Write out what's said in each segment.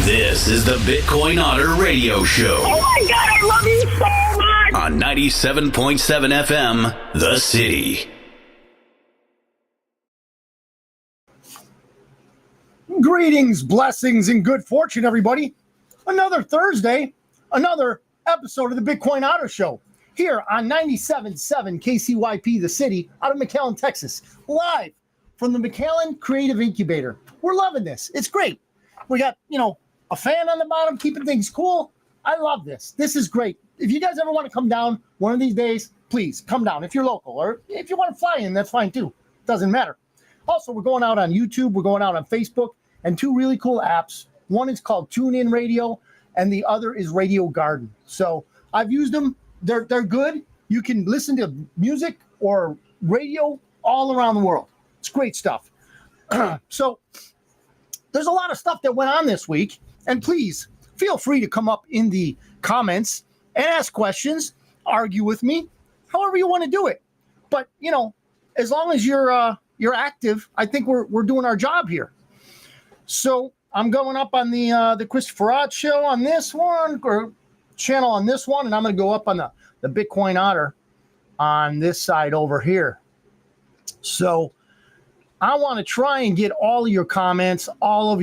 This is the Bitcoin Otter Radio Show. Oh my God, I love you so much! On 97.7 FM, The City. Greetings, blessings, and good fortune, everybody. Another Thursday, another episode of the Bitcoin Otter Show here on 97.7 KCYP, The City, out of McAllen, Texas, live from the McAllen Creative Incubator. We're loving this. It's great. We got, a fan on the bottom keeping things cool. I love this. This is great. If you guys ever want to come down one of these days, please come down if you're local, or if you want to fly in, that's fine too. Doesn't matter. Also, we're going out on YouTube. We're going out on Facebook and two really cool apps. One is called TuneIn Radio, and the other is Radio Garden. So I've used them. They're good. You can listen to music or radio all around the world. It's great stuff. So there's a lot of stuff that went on this week. And please feel free to come up in the comments and ask questions, argue with me, however you want to do it. But, as long as you're active, I think we're doing our job here. So I'm going up on the Christopher Ott show on this one, or channel on this one, and I'm going to go up on the Bitcoin Otter on this side over here. So I want to try and get all of your comments, all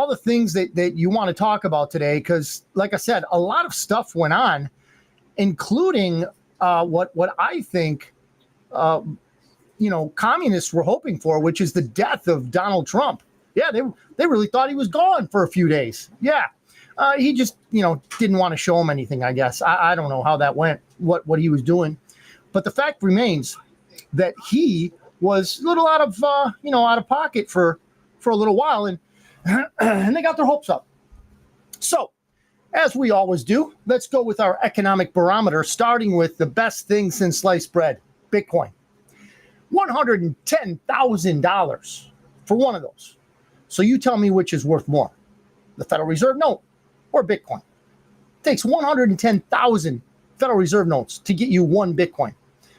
the things that you want to talk about today, because like I said, a lot of stuff went on, including what I think communists were hoping for, which is the death of Donald Trump. Yeah, they really thought he was gone for a few days. Yeah, he just didn't want to show him anything, I guess. I don't know how that went, what he was doing, but the fact remains that he was a little out of pocket for a little while, and they got their hopes up. So, as we always do, let's go with our economic barometer, starting with the best thing since sliced bread, Bitcoin. $110,000 for one of those. So you tell me which is worth more, the Federal Reserve note or Bitcoin. It takes 110,000 Federal Reserve notes to get you one Bitcoin.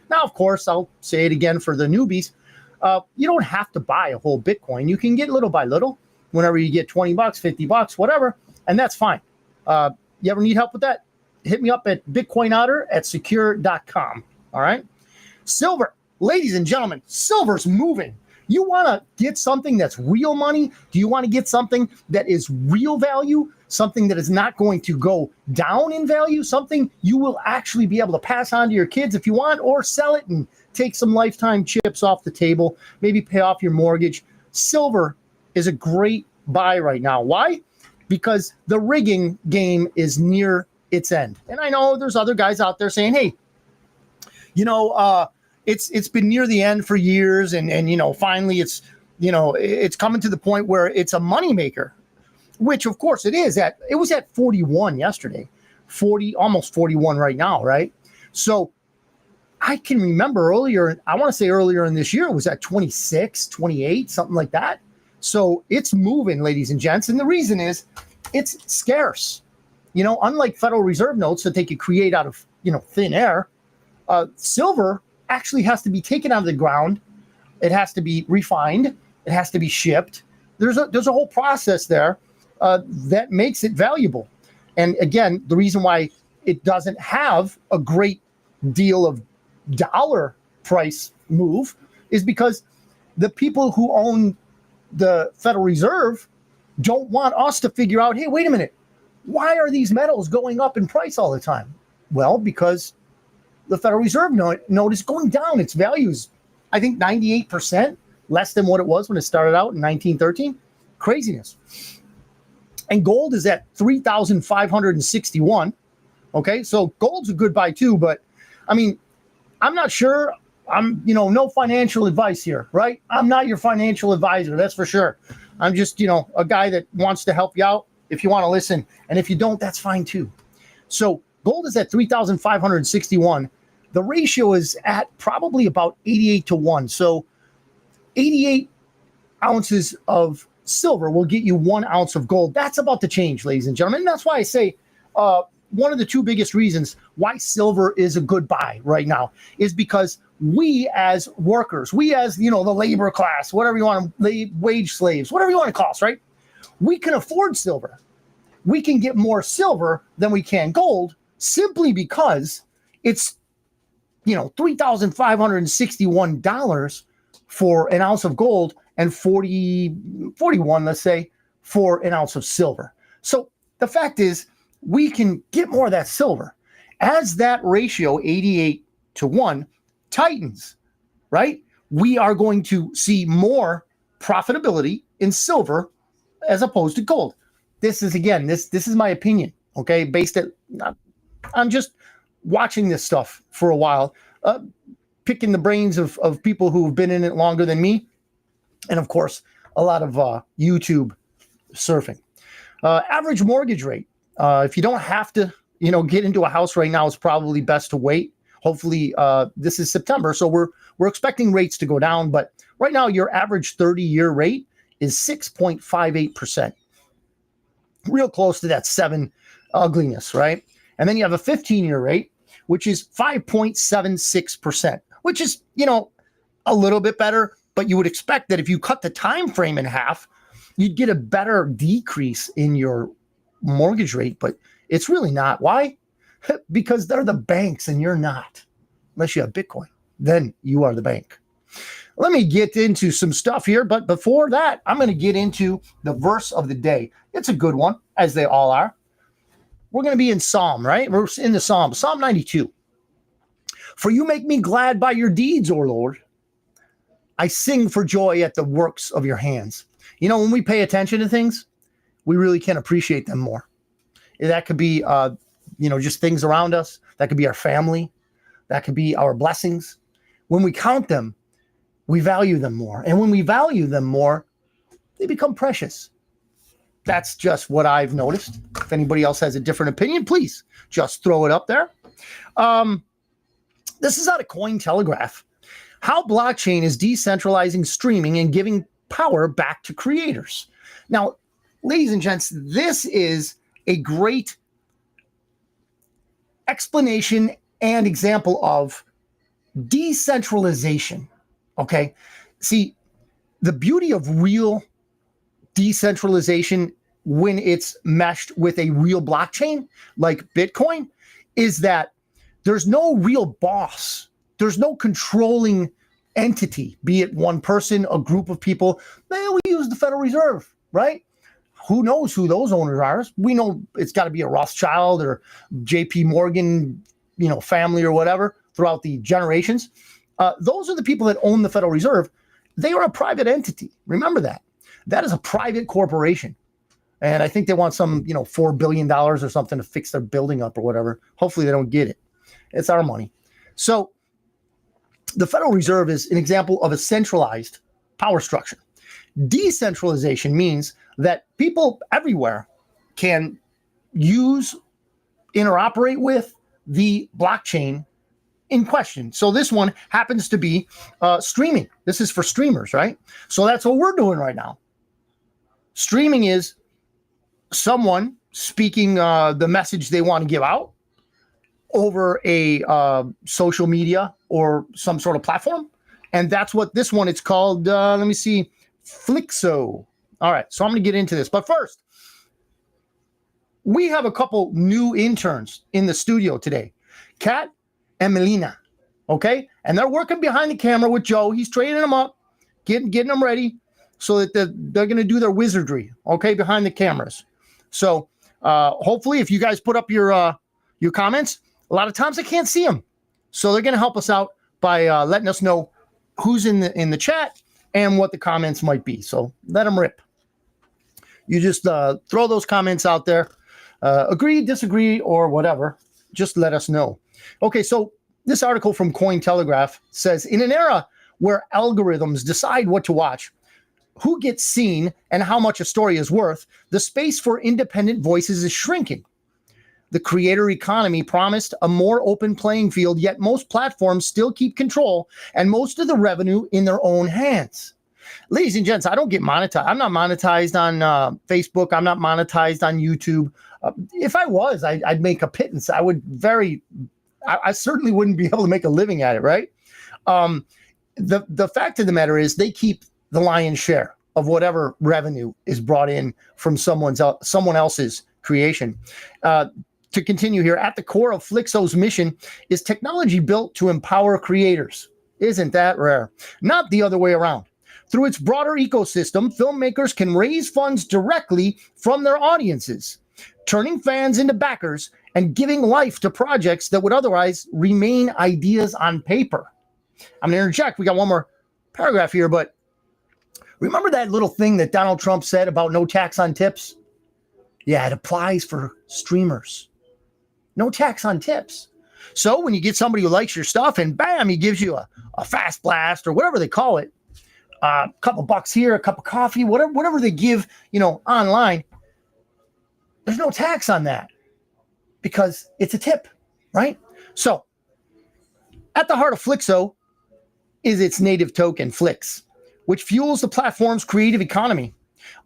Now, of course, I'll say it again for the newbies. You don't have to buy a whole Bitcoin. You can get little by little. Whenever you get $20, $50, whatever, and that's fine. You ever need help with that? Hit me up at bitcoinotter@secure.com. All right. Silver, ladies and gentlemen, silver's moving. You want to get something that's real money? Do you want to get something that is real value? Something that is not going to go down in value? Something you will actually be able to pass on to your kids if you want, or sell it and take some lifetime chips off the table, maybe pay off your mortgage. Silver is a great buy right now. Why? Because the rigging game is near its end. And I know there's other guys out there saying, hey, it's been near the end for years, and finally it's coming to the point where it's a moneymaker, which of course it is. It was at 41 yesterday, 40, almost 41 right now, right? So I can remember earlier in this year, it was at 26, 28, something like that. So it's moving, ladies and gents. And the reason is it's scarce. Unlike Federal Reserve notes that they could create out of, thin air, silver actually has to be taken out of the ground. It has to be refined. It has to be shipped. There's a whole process there that makes it valuable. And again, the reason why it doesn't have a great deal of dollar price move is because the people who own the Federal Reserve don't want us to figure out, hey, wait a minute, why are these metals going up in price all the time? Well, because the Federal Reserve note is going down. Its value is, I think, 98% less than what it was when it started out in 1913. Craziness. And gold is at 3,561. Okay, so gold's a good buy too, but I mean, I'm not sure. I'm, no financial advice here, right? I'm not your financial advisor, that's for sure. I'm just, a guy that wants to help you out if you want to listen. And if you don't, that's fine too. So gold is at 3,561. The ratio is at probably about 88-1. So 88 ounces of silver will get you 1 ounce of gold. That's about to change, ladies and gentlemen. And that's why I say one of the two biggest reasons why silver is a good buy right now is because we as workers, we as, the labor class, whatever you want to, wage slaves, whatever you want to call us, right? we can afford silver. We can get more silver than we can gold simply because it's, $3,561 for an ounce of gold and 41, let's say, for an ounce of silver. So the fact is, we can get more of that silver. As that ratio, 88-1, tightens, right? We are going to see more profitability in silver as opposed to gold. This is, again, this is my opinion, okay? Based I'm just watching this stuff for a while, picking the brains of people who've been in it longer than me, and of course, a lot of YouTube surfing. Average mortgage rate. If you don't have to, get into a house right now, it's probably best to wait. Hopefully, this is September, so we're expecting rates to go down. But right now, your average 30-year rate is 6.58%. Real close to that 7 ugliness, right? And then you have a 15-year rate, which is 5.76%, which is, a little bit better. But you would expect that if you cut the time frame in half, you'd get a better decrease in your mortgage rate. But it's really not. Why? Because they're the banks and you're not. Unless you have Bitcoin, then you are the bank. Let me get into some stuff here. But before that, I'm going to get into the verse of the day. It's a good one, as they all are. We're going to be in Psalm, right? We're in the Psalm 92. For you make me glad by your deeds, O Lord. I sing for joy at the works of your hands. When we pay attention to things, we really can appreciate them more. That could be, just things around us. That could be our family. That could be our blessings. When we count them, we value them more. And when we value them more, they become precious. That's just what I've noticed. If anybody else has a different opinion, please just throw it up there. This is out of Cointelegraph. How blockchain is decentralizing streaming and giving power back to creators. Now, ladies and gents, this is a great explanation and example of decentralization. Okay. See, the beauty of real decentralization when it's meshed with a real blockchain like Bitcoin is that there's no real boss. There's no controlling entity, be it one person, a group of people. We use the Federal Reserve, right? Who knows who those owners are? We know it's got to be a Rothschild or JP Morgan, family or whatever throughout the generations. Those are the people that own the Federal Reserve. They are a private entity. Remember that. That is a private corporation. And I think they want some, $4 billion or something to fix their building up or whatever. Hopefully they don't get it. It's our money. So the Federal Reserve is an example of a centralized power structure. Decentralization means that people everywhere can use, interoperate with the blockchain in question. So this one happens to be streaming. This is for streamers, right? So that's what we're doing right now. Streaming is someone speaking the message they want to give out over a social media or some sort of platform. And that's what this one, it's called, let me see, Flixo. All right, so I'm going to get into this. But first, we have a couple new interns in the studio today, Kat and Melina, okay? And they're working behind the camera with Joe. He's training them up, getting them ready so that they're going to do their wizardry, okay, behind the cameras. So hopefully if you guys put up your comments, a lot of times I can't see them. So they're going to help us out by letting us know who's in the chat and what the comments might be. So let them rip. You just throw those comments out there. Agree, disagree, or whatever. Just let us know. Okay, so this article from Cointelegraph says, in an era where algorithms decide what to watch, who gets seen, and how much a story is worth, the space for independent voices is shrinking. The creator economy promised a more open playing field, yet most platforms still keep control and most of the revenue in their own hands. Ladies and gents, I don't get monetized. I'm not monetized on Facebook. I'm not monetized on YouTube. If I was, I'd make a pittance. I certainly wouldn't be able to make a living at it, right? The fact of the matter is they keep the lion's share of whatever revenue is brought in from someone else's creation. To continue here, at the core of Flixo's mission is technology built to empower creators. Isn't that rare? Not the other way around. Through its broader ecosystem, filmmakers can raise funds directly from their audiences, turning fans into backers and giving life to projects that would otherwise remain ideas on paper. I'm going to interject. We got one more paragraph here, but remember that little thing that Donald Trump said about no tax on tips? Yeah, it applies for streamers. No tax on tips. So when you get somebody who likes your stuff and bam, he gives you a fast blast or whatever they call it, a couple bucks here, a cup of coffee, whatever they give, online, there's no tax on that because it's a tip, right? So at the heart of Flixo is its native token, Flix, which fuels the platform's creative economy.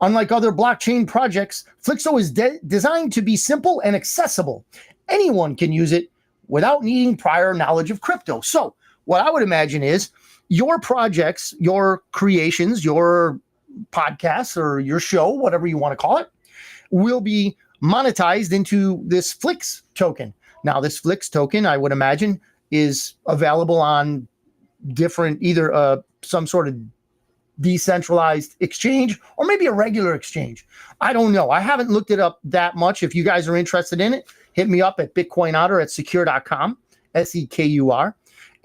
Unlike other blockchain projects, Flixo is designed to be simple and accessible. Anyone can use it without needing prior knowledge of crypto. So what I would imagine is your projects, your creations, your podcasts or your show, whatever you want to call it, will be monetized into this Flix token. Now, this Flix token, I would imagine, is available on different, either some sort of decentralized exchange or maybe a regular exchange. I don't know. I haven't looked it up that much. If you guys are interested in it, hit me up at Bitcoin Otter at secure.com, SEKUR,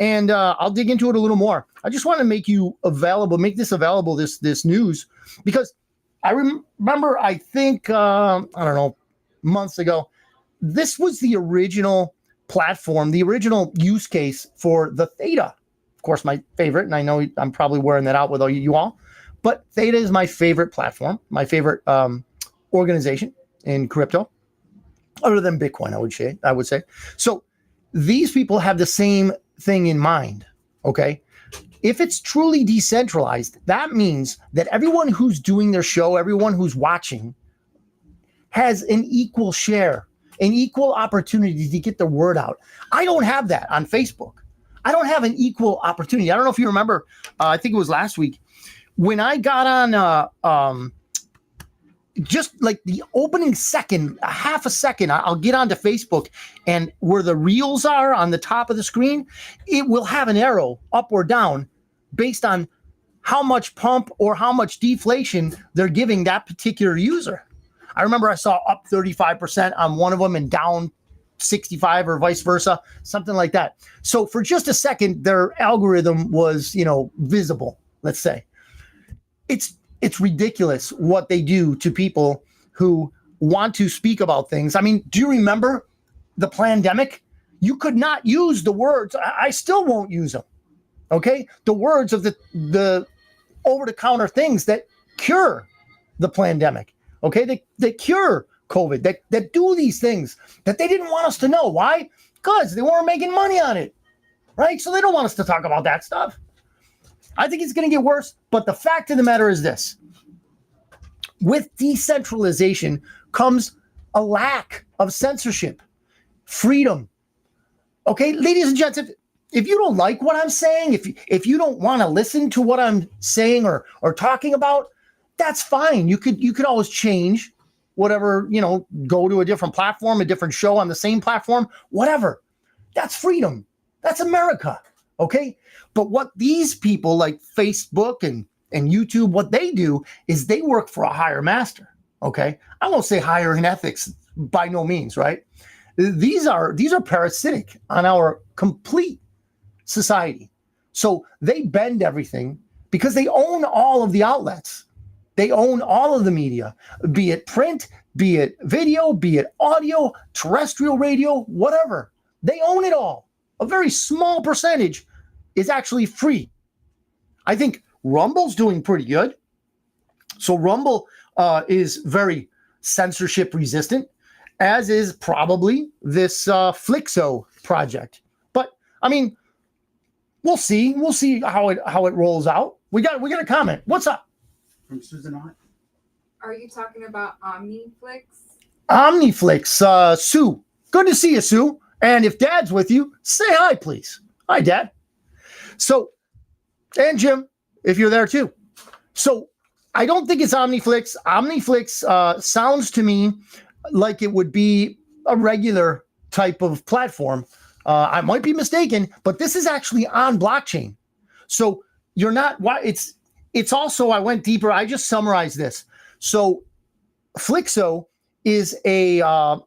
and I'll dig into it a little more. I just want to make this available, this news, because I remember, I think, I don't know, months ago, this was the original platform, the original use case for the Theta. Of course, my favorite, and I know I'm probably wearing that out with all you all, but Theta is my favorite platform, my favorite organization in crypto, other than Bitcoin, I would say. So these people have the same thing in mind, okay? If it's truly decentralized, that means that everyone who's doing their show, everyone who's watching, has an equal share, an equal opportunity to get the word out. I don't have that on Facebook. I don't have an equal opportunity. I don't know if you remember, I think it was last week, when I got on just like the opening second, a half a second, I'll get onto Facebook, and where the reels are on the top of the screen, it will have an arrow up or down based on how much pump or how much deflation they're giving that particular user. I remember I saw up 35% on one of them and down 65 or vice versa, something like that. So for just a second, their algorithm was, visible, let's say. It's ridiculous what they do to people who want to speak about things. I mean, do you remember the pandemic? You could not use the words. I still won't use them. Okay. The words of the over-the-counter things that cure the pandemic. Okay. They cure COVID, that do these things that they didn't want us to know. Why? Because they weren't making money on it. Right. So they don't want us to talk about that stuff. I think it's going to get worse. But the fact of the matter is this. With decentralization comes a lack of censorship, freedom. Okay, ladies and gents, if you don't like what I'm saying, if you don't want to listen to what I'm saying or talking about, that's fine. You could always change whatever, go to a different platform, a different show on the same platform, whatever. That's freedom. That's America. Okay. But what these people like Facebook and YouTube, what they do is they work for a higher master. Okay. I won't say higher in ethics, by no means, right? These are parasitic on our complete society. So they bend everything because they own all of the outlets. They own all of the media, be it print, be it video, be it audio, terrestrial radio, whatever. They own it all. A very small percentage is actually free. I think Rumble's doing pretty good. So Rumble is very censorship resistant, as is probably this Flixo project. But I mean, we'll see. We'll see how it rolls out. We got a comment. What's up? From Susan Ott. Are you talking about OmniFlix? OmniFlix, Sue. Good to see you, Sue. And if Dad's with you, say hi, please. Hi, Dad. So, and Jim, if you're there too. So I don't think it's OmniFlix. OmniFlix sounds to me like it would be a regular type of platform. I might be mistaken, but this is actually on blockchain. So you're not. It's also. I went deeper. I just summarized this. So Flixo is a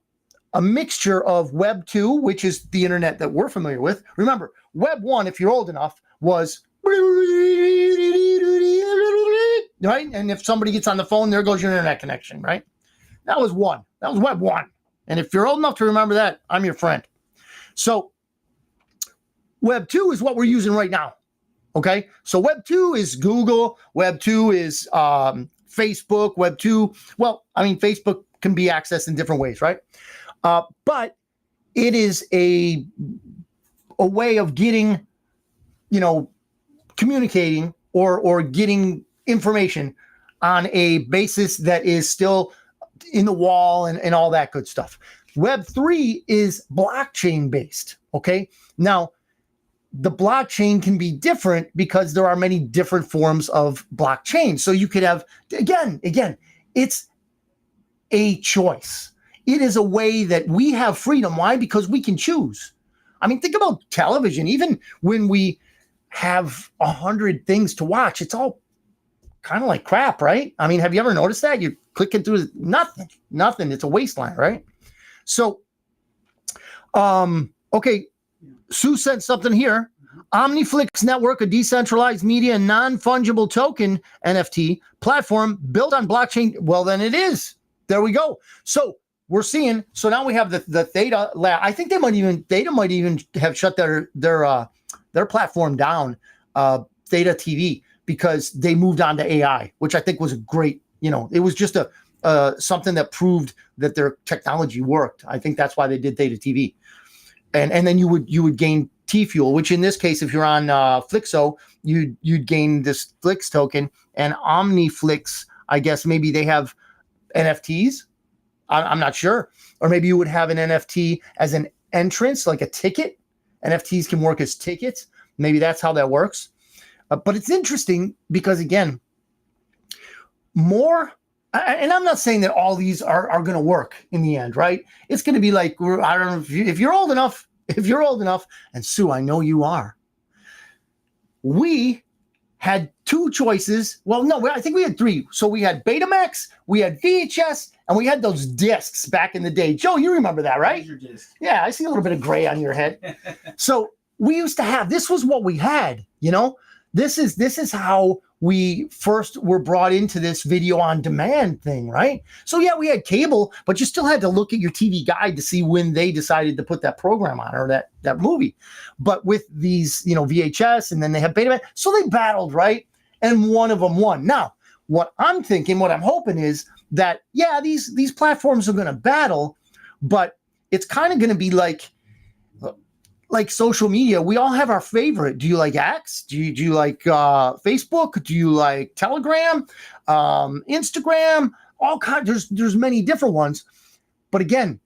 mixture of Web 2, which is the internet that we're familiar with. Remember, Web 1, if you're old enough, was right. And if somebody gets on the phone, there goes your internet connection. Right. That was one. That was Web 1. And if you're old enough to remember that, I'm your friend. So Web 2 is what we're using right now. Okay. So Web 2 is Google. Web 2 is Facebook. Web 2. Well, I mean, Facebook can be accessed in different ways, right? But it is a way of getting, communicating or getting information on a basis that is still in the wall and all that good stuff. Web 3 is blockchain based. Okay. Now, the blockchain can be different because there are many different forms of blockchain. So you could have, again, it's a choice. It is a way that we have freedom. Why? Because we can choose. I mean, think about television. Even when we have 100 things to watch, it's all kind of like crap, right? I mean, have you ever noticed that? You're clicking through nothing. It's a wasteland, right? So, okay. Sue sent something here. OmniFlix Network, a decentralized media and non-fungible token NFT platform built on blockchain. Well, then it is. There we go. So we're seeing. So now we have the Theta lab. I think Theta might even have shut their platform down, Theta TV, because they moved on to AI, which I think was a great. It was just something that proved that their technology worked. I think that's why they did Theta TV. And then you would gain T Fuel, which in this case, if you're on Flixo, you'd gain this Flix token. And OmniFlix, I guess maybe they have NFTs. I'm not sure. Or maybe you would have an NFT as an entrance, like a ticket. NFTs can work as tickets. Maybe that's how that works. But it's interesting because, again, more. And I'm not saying that all these are going to work in the end, right? It's going to be like, I don't know if you're old enough, and Sue, I know you are. We had two choices. Well, no, I think we had three. So we had Betamax, we had VHS, and we had those discs back in the day. Joe, you remember that, right? Yeah, I see a little bit of gray on your head. So we used to have, this was what we had, This is how we first were brought into this video on demand thing, right? So yeah, we had cable, but you still had to look at your TV guide to see when they decided to put that program on or that movie. But with these, VHS, and then they have Betamax, so they battled, right? And one of them won. Now, what I'm hoping is that, yeah, these platforms are going to battle, but it's kind of going to be like social media. We all have our favorite. Do you like X? Do you like Facebook? Do you like Telegram? Instagram? All kinds. There's many different ones. But again,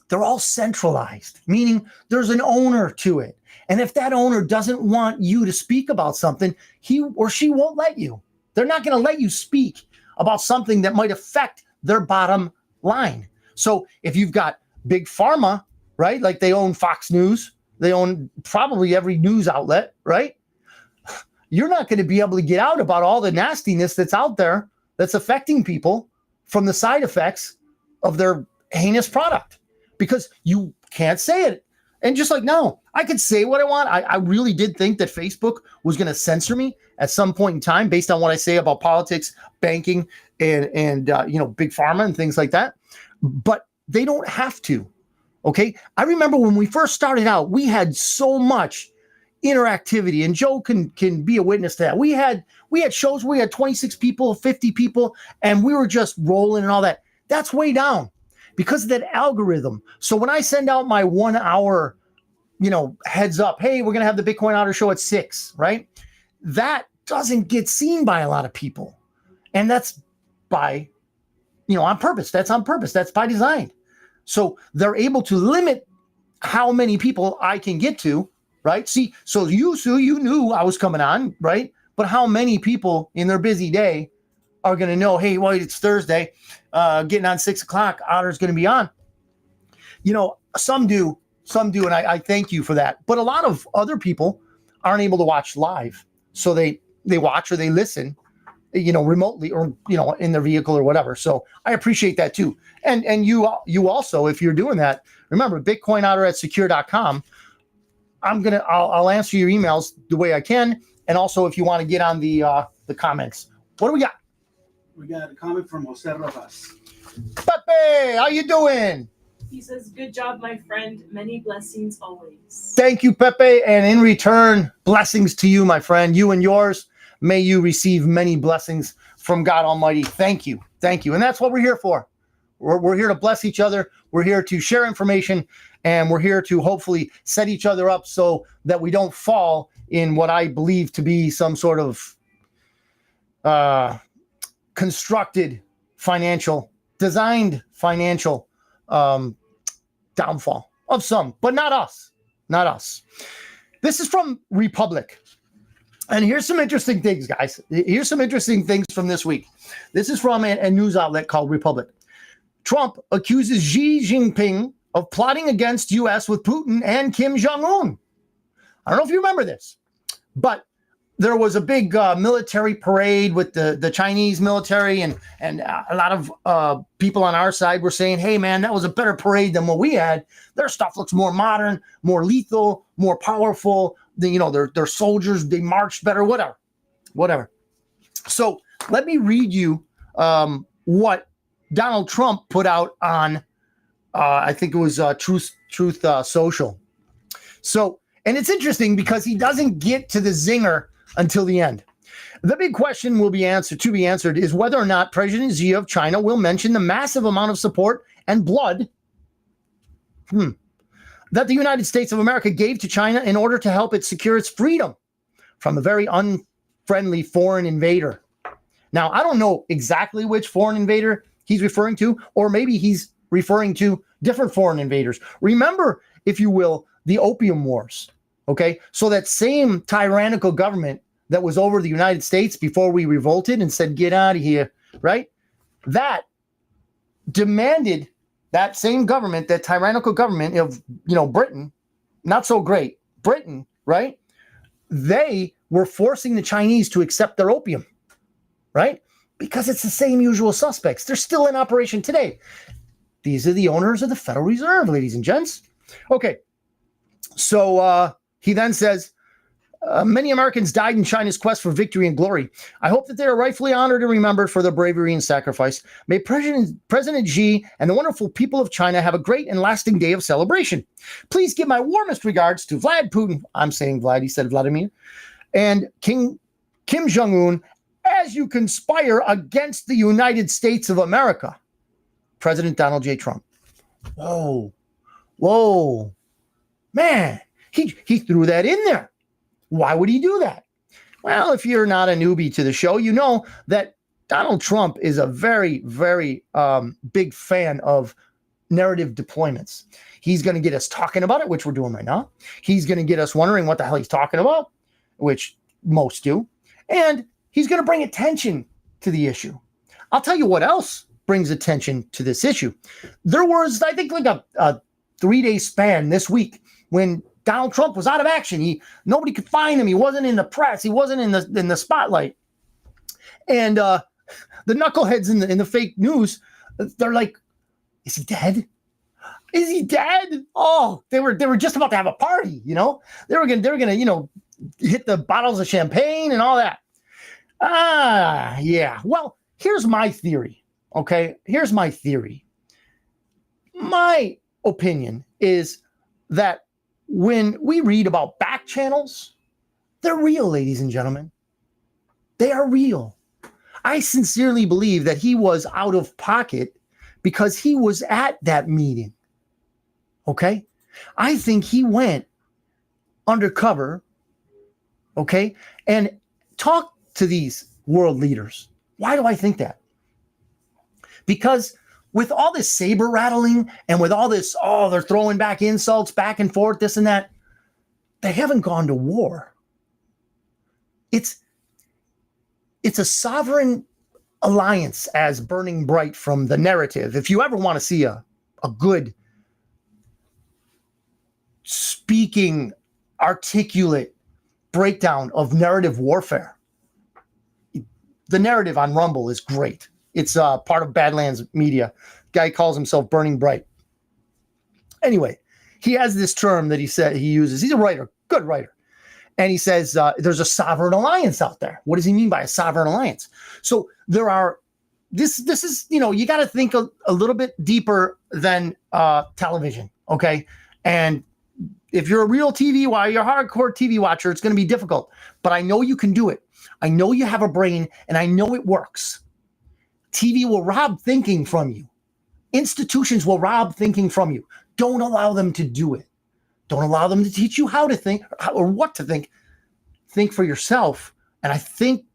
they're all centralized, meaning there's an owner to it. And if that owner doesn't want you to speak about something, he or she won't let you. They're not going to let you speak about something that might affect their bottom line. So if you've got big pharma, right? Like they own Fox News. They own probably every news outlet, right? You're not going to be able to get out about all the nastiness that's out there that's affecting people from the side effects of their heinous product because you can't say it. And just like now, I could say what I want. I really did think that Facebook was going to censor me at some point in time based on what I say about politics, banking, and big pharma and things like that. But they don't have to. Okay. I remember when we first started out, we had so much interactivity, and Joe can be a witness to that. We had shows where we had 26 people, 50 people, and we were just rolling and all that. That's way down because of that algorithm. So when I send out my 1 hour, heads up, hey, we're going to have the Bitcoin Otter show at 6, right? That doesn't get seen by a lot of people. And that's by, on purpose. That's on purpose. That's by design. So they're able to limit how many people I can get to, right? See, Sue, you knew I was coming on, right? But how many people in their busy day are going to know, hey, well, it's Thursday, getting on 6 o'clock, Otter's going to be on. Some do, and I thank you for that. But a lot of other people aren't able to watch live. So they watch or they listen, remotely or, in their vehicle or whatever. So I appreciate that too. And you also, if you're doing that, remember, BitcoinOtter@secure.com. I'll answer your emails the way I can. And also if you want to get on the comments. What do we got? We got a comment from Jose Rojas. Pepe, how you doing? He says, good job, my friend. Many blessings always. Thank you, Pepe. And in return, blessings to you, my friend. You and yours. May you receive many blessings from God Almighty. Thank you. Thank you. And that's what we're here for. We're here to bless each other. We're here to share information. And we're here to hopefully set each other up so that we don't fall in what I believe to be some sort of constructed designed financial downfall of some, but not us. Not us. This is from Republic. And here's some interesting things, guys. Here's some interesting things from this week. This is from a news outlet called Republic. Trump accuses Xi Jinping of plotting against U.S. with Putin and Kim Jong-un. I don't know if you remember this, but there was a big military parade with the Chinese military, and a lot of people on our side were saying, hey, man, that was a better parade than what we had. Their stuff looks more modern, more lethal, more powerful. Their soldiers, they marched better, whatever. So let me read you what Donald Trump put out on, I think it was Truth Social. So, and it's interesting because he doesn't get to the zinger until the end. The big question to be answered is whether or not President Xi of China will mention the massive amount of support and blood that the United States of America gave to China in order to help it secure its freedom from a very unfriendly foreign invader. Now, I don't know exactly which foreign invader he's referring to, or maybe he's referring to different foreign invaders. Remember, if you will, the Opium Wars. Okay, so that same tyrannical government that was over the United States before we revolted and said, get out of here, right? That demanded that same government, that tyrannical government of, Britain, not so great, Britain, right? They were forcing the Chinese to accept their opium, right? Because it's the same usual suspects. They're still in operation today. These are the owners of the Federal Reserve, ladies and gents. Okay, so he then says, many Americans died in China's quest for victory and glory. I hope that they are rightfully honored and remembered for their bravery and sacrifice. May President Xi and the wonderful people of China have a great and lasting day of celebration. Please give my warmest regards to Vlad Putin. I'm saying Vlad, he said Vladimir. And Kim Jong-un as you conspire against the United States of America. President Donald J. Trump. Whoa. Man, he threw that in there. Why would he do that? Well, if you're not a newbie to the show, you know that Donald Trump is a very, very big fan of narrative deployments. He's going to get us talking about it, which we're doing right now. He's going to get us wondering what the hell he's talking about, which most do. And he's going to bring attention to the issue. I'll tell you what else brings attention to this issue. There was, I think, like a 3-day span this week when Donald Trump was out of action. Nobody could find him. He wasn't in the press. He wasn't in the spotlight. And the knuckleheads in the fake news, they're like, is he dead? Is he dead? Oh, they were just about to have a party, They were gonna, hit the bottles of champagne and all that. Yeah. Well, here's my theory. Okay. Here's my theory. My opinion is that when we read about back channels, they're real, ladies and gentlemen. They are real. I sincerely believe that he was out of pocket because he was at that meeting. Okay? I think he went undercover, okay, and talked to these world leaders. Why do I think that? Because with all this saber rattling and with all this, they're throwing back insults back and forth, this and that, they haven't gone to war. It's a sovereign alliance as burning bright from the narrative. If you ever want to see a good speaking, articulate breakdown of narrative warfare, the narrative on Rumble is great. It's part of Badlands Media. Guy calls himself Burning Bright. Anyway, he has this term that he uses. He's a writer, good writer. And he says there's a sovereign alliance out there. What does he mean by a sovereign alliance? So there are, this is, you got to think a little bit deeper than television, okay? And if you're a real you're a hardcore TV watcher, it's going to be difficult. But I know you can do it. I know you have a brain, and I know it works. TV will rob thinking from you. Institutions will rob thinking from you. Don't allow them to do it. Don't allow them to teach you how to think or what to think. Think for yourself. And I think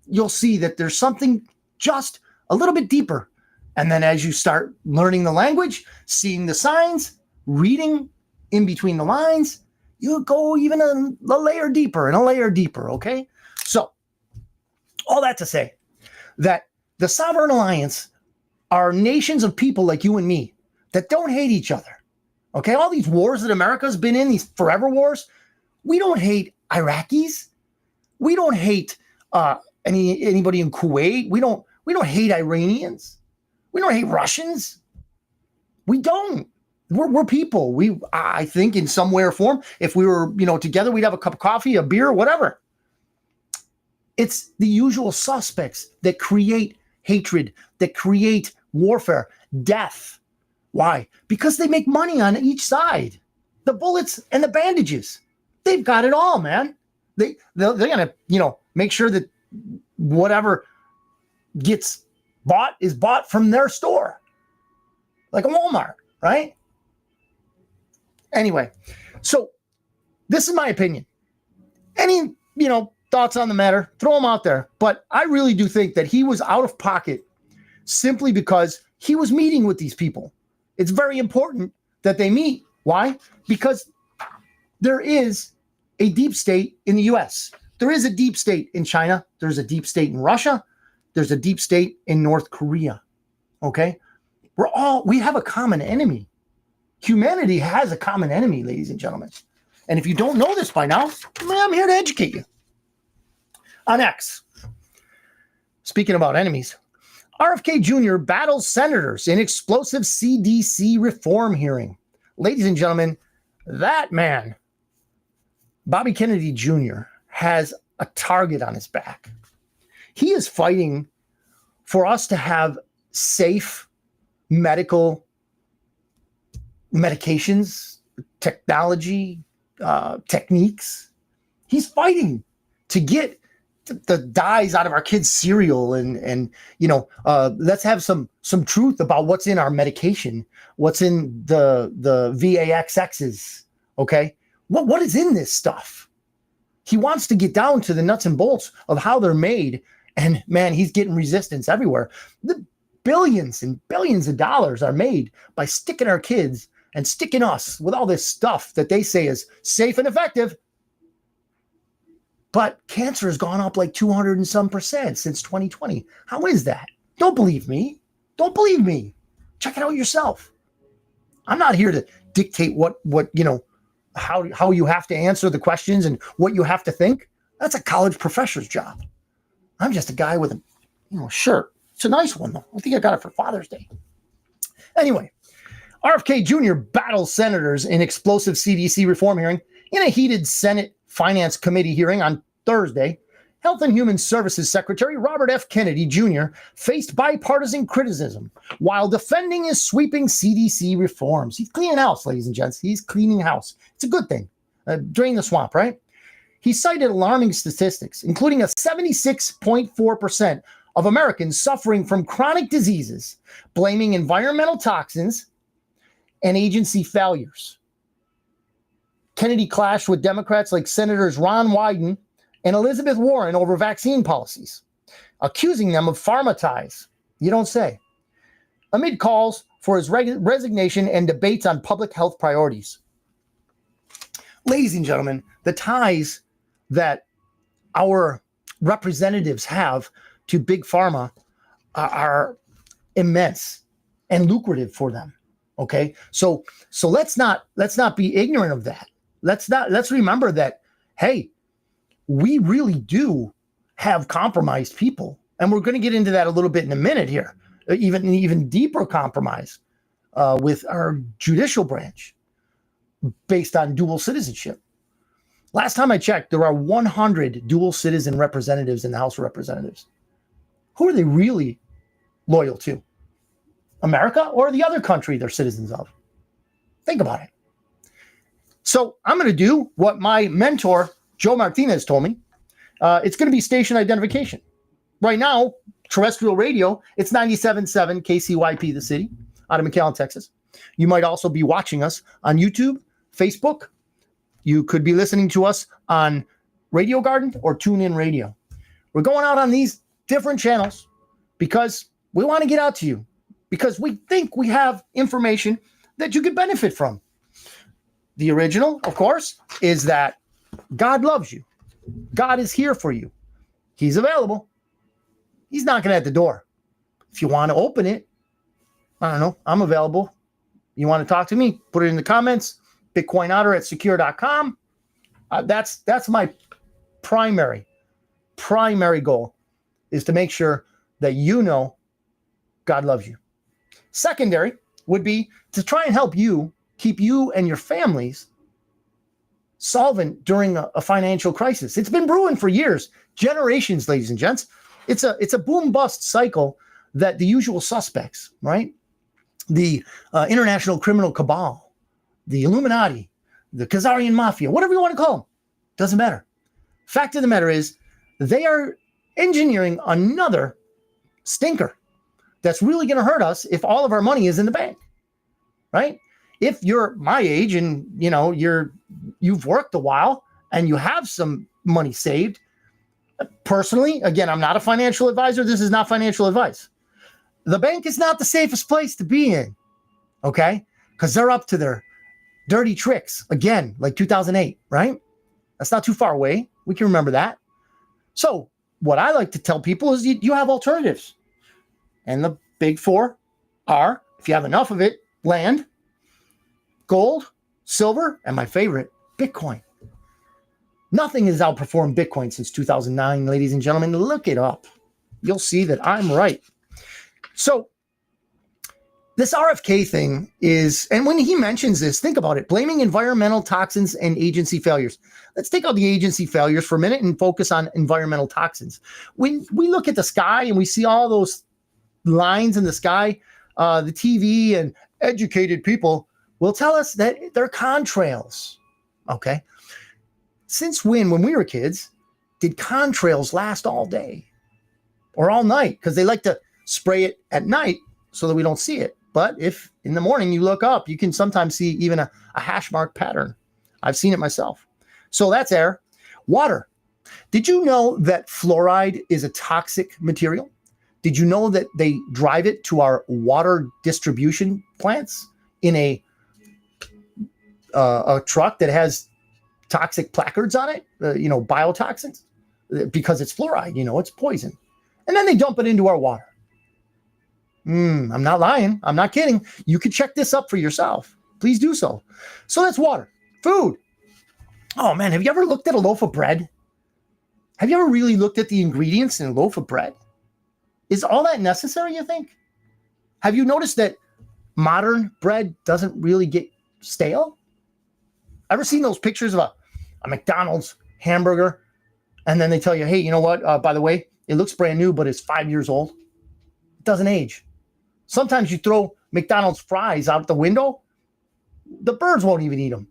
you'll see that there's something just a little bit deeper. And then as you start learning the language, seeing the signs, reading in between the lines, you'll go even a layer deeper and a layer deeper, okay? So all that to say that the Sovereign Alliance are nations of people like you and me that don't hate each other. Okay, all these wars that America's been in, these forever wars, we don't hate Iraqis. We don't hate anybody in Kuwait. We don't hate Iranians. We don't hate Russians. We don't. We're people. I think in some way or form, if we were, together, we'd have a cup of coffee, a beer, whatever. It's the usual suspects that create hatred, that create warfare, death. Why? Because they make money on each side. The bullets and the bandages. They've got it all, man. They're going to, make sure that whatever gets bought is bought from their store. Like a Walmart, right? Anyway, so this is my opinion. Any, thoughts on the matter, throw them out there. But I really do think that he was out of pocket simply because he was meeting with these people. It's very important that they meet. Why? Because there is a deep state in the U.S. There is a deep state in China. There's a deep state in Russia. There's a deep state in North Korea. Okay? We have a common enemy. Humanity has a common enemy, ladies and gentlemen. And if you don't know this by now, I'm here to educate you. On X, speaking about enemies, RFK Jr. battles senators in explosive CDC reform hearing. Ladies and gentlemen, that man, Bobby Kennedy Jr., has a target on his back. He is fighting for us to have safe medical medications, technology, techniques. He's fighting to get the dyes out of our kids' cereal and let's have some truth about what's in our medication, what's in the VAXXs. Okay, what is in this stuff? He wants to get down to the nuts and bolts of how they're made, and man, he's getting resistance everywhere. The billions and billions of dollars are made by sticking our kids and sticking us with all this stuff that they say is safe and effective. But cancer has gone up like 200 and some percent since 2020. How is that? Don't believe me. Don't believe me. Check it out yourself. I'm not here to dictate how you have to answer the questions and what you have to think. That's a college professor's job. I'm just a guy with a shirt. It's a nice one though. I think I got it for Father's Day. Anyway, RFK Jr. battles senators in explosive CDC reform hearing. In a heated Senate Finance Committee hearing on Thursday, Health and Human Services Secretary Robert F. Kennedy Jr. faced bipartisan criticism while defending his sweeping CDC reforms. He's cleaning house, ladies and gents. He's cleaning house. It's a good thing. Drain the swamp, right? He cited alarming statistics, including a 76.4% of Americans suffering from chronic diseases, blaming environmental toxins and agency failures. Kennedy clashed with Democrats like Senators Ron Wyden and Elizabeth Warren over vaccine policies, accusing them of pharma ties. You don't say. Amid calls for his resignation and debates on public health priorities. Ladies and gentlemen, the ties that our representatives have to big pharma are immense and lucrative for them. Okay, so let's not be ignorant of that. Let's remember that, hey, we really do have compromised people, and we're going to get into that a little bit in a minute here. Even deeper compromise with our judicial branch based on dual citizenship. Last time I checked, there are 100 dual citizen representatives in the House of Representatives. Who are they really loyal to? America or the other country they're citizens of? Think about it. So I'm going to do what my mentor, Joe Martinez, told me. It's going to be station identification. Right now, terrestrial radio, it's 97.7 KCYP, the city, out of McAllen, Texas. You might also be watching us on YouTube, Facebook. You could be listening to us on Radio Garden or TuneIn Radio. We're going out on these different channels because we want to get out to you, because we think we have information that you could benefit from. The original, of course, is that God loves you. God is here for you. He's available. He's knocking at the door. If you want to open it, I don't know, I'm available. You want to talk to me? Put it in the comments. BitcoinOtter@secure.com. That's my primary goal, is to make sure that you know God loves you. Secondary would be to try and help you keep you and your families solvent during a financial crisis. It's been brewing for years, generations, ladies and gents. It's a boom bust cycle that the usual suspects, right? The international criminal cabal, the Illuminati, the Khazarian mafia, whatever you want to call them, doesn't matter. Fact of the matter is, they are engineering another stinker that's really going to hurt us if all of our money is in the bank, right? If you're my age and you've worked a while and you have some money saved, personally, again, I'm not a financial advisor. This is not financial advice. The bank is not the safest place to be in, okay? Because they're up to their dirty tricks again, like 2008, right? That's not too far away. We can remember that. So what I like to tell people is you have alternatives. And the big four are, if you have enough of it, land, gold, silver, and my favorite, Bitcoin. Nothing has outperformed Bitcoin since 2009, ladies and gentlemen. Look it up. You'll see that I'm right. So this RFK thing is, and when he mentions this, think about it, blaming environmental toxins and agency failures. Let's take out the agency failures for a minute and focus on environmental toxins. When we look at the sky and we see all those lines in the sky, the TV and educated people will tell us that they're contrails, okay? Since when we were kids, did contrails last all day or all night? Because they like to spray it at night so that we don't see it. But if in the morning you look up, you can sometimes see even a hash mark pattern. I've seen it myself. So that's air. Water. Did you know that fluoride is a toxic material? Did you know that they drive it to our water distribution plants in a truck that has toxic placards on it, biotoxins, because it's fluoride, it's poison. And then they dump it into our water. I'm not lying. I'm not kidding. You can check this up for yourself. Please do so. So that's water. Food. Oh man, have you ever looked at a loaf of bread? Have you ever really looked at the ingredients in a loaf of bread? Is all that necessary, you think? Have you noticed that modern bread doesn't really get stale? Ever seen those pictures of a McDonald's hamburger? And then they tell you, hey, you know what? By the way, it looks brand new, but it's 5 years old. It doesn't age. Sometimes you throw McDonald's fries out the window. The birds won't even eat them.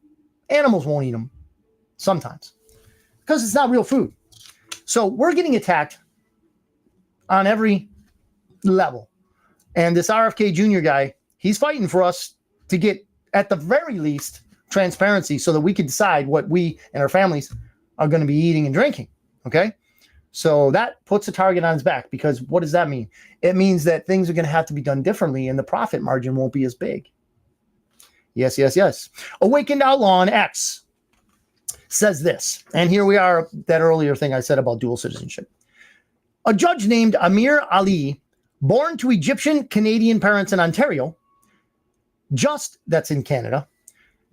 Animals won't eat them. Sometimes. Because it's not real food. So we're getting attacked on every level. And this RFK Jr. guy, he's fighting for us to get, at the very least, transparency so that we can decide what we and our families are going to be eating and drinking. Okay? So that puts a target on his back, because what does that mean? It means that things are going to have to be done differently and the profit margin won't be as big. Yes. Awakened Outlaw on X says this, and here we are, that earlier thing I said about dual citizenship. A judge named Amir Ali born to Egyptian Canadian parents in Ontario, that's in Canada,